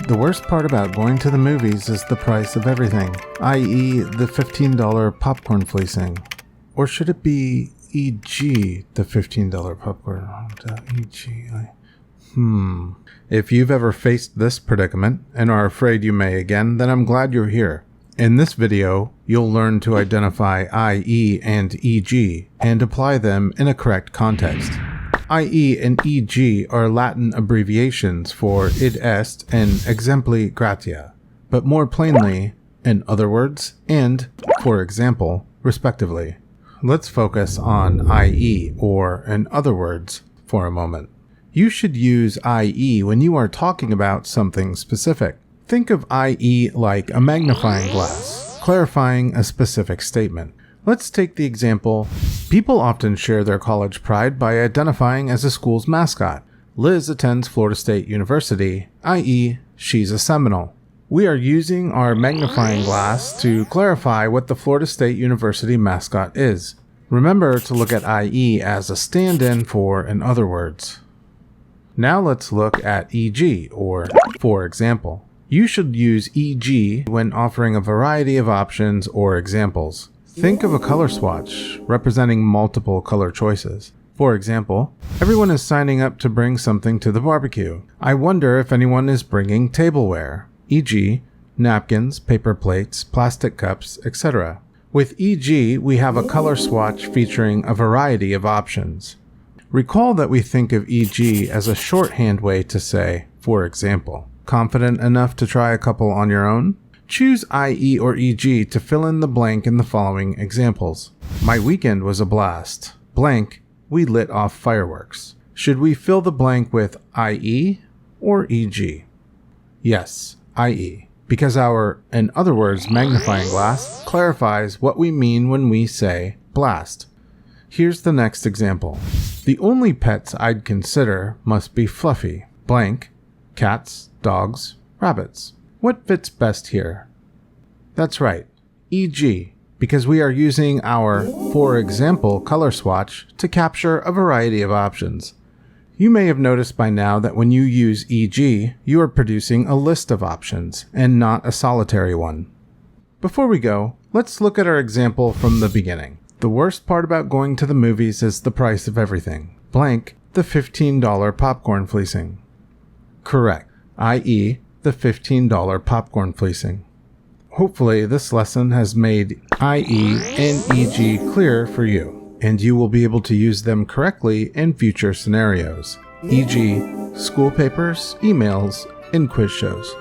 The worst part about going to the movies is the price of everything, i.e. the $15 popcorn fleecing. Or should it be e.g. the $15 popcorn? If you've ever faced this predicament and are afraid you may again, then I'm glad you're here. In this video, you'll learn to identify IE and EG and apply them in a correct context. IE and EG are Latin abbreviations for id est and exempli gratia, but more plainly, in other words, and, for example, respectively. Let's focus on IE, or in other words, for a moment. You should use IE when you are talking about something specific. Think of IE like a magnifying glass, clarifying a specific statement. Let's take the example, people often share their college pride by identifying as a school's mascot. Liz attends Florida State University, i.e., she's a Seminole. We are using our magnifying glass to clarify what the Florida State University mascot is. Remember to look at IE as a stand-in for in other words. Now let's look at EG, or for example. You should use EG when offering a variety of options or examples. Think of a color swatch representing multiple color choices. For example, everyone is signing up to bring something to the barbecue. I wonder if anyone is bringing tableware, e.g., napkins, paper plates, plastic cups, etc. With EG, we have a color swatch featuring a variety of options. Recall that we think of EG as a shorthand way to say, for example. Confident enough to try a couple on your own? Choose IE or EG to fill in the blank in the following examples. My weekend was a blast. Blank, we lit off fireworks. Should we fill the blank with IE or EG? Yes, IE, because our, in other words, magnifying glass clarifies what we mean when we say blast. Here's the next example. The only pets I'd consider must be fluffy. Blank, cats, dogs, rabbits. What fits best here? That's right, EG, because we are using our, for example, color swatch to capture a variety of options. You may have noticed by now that when you use EG, you are producing a list of options and not a solitary one. Before we go, let's look at our example from the beginning. The worst part about going to the movies is the price of everything. Blank, the $15 popcorn fleecing. Correct, i.e., the $15 popcorn fleecing. Hopefully this lesson has made IE and EG clear for you, and you will be able to use them correctly in future scenarios, e.g., school papers, emails, and quiz shows.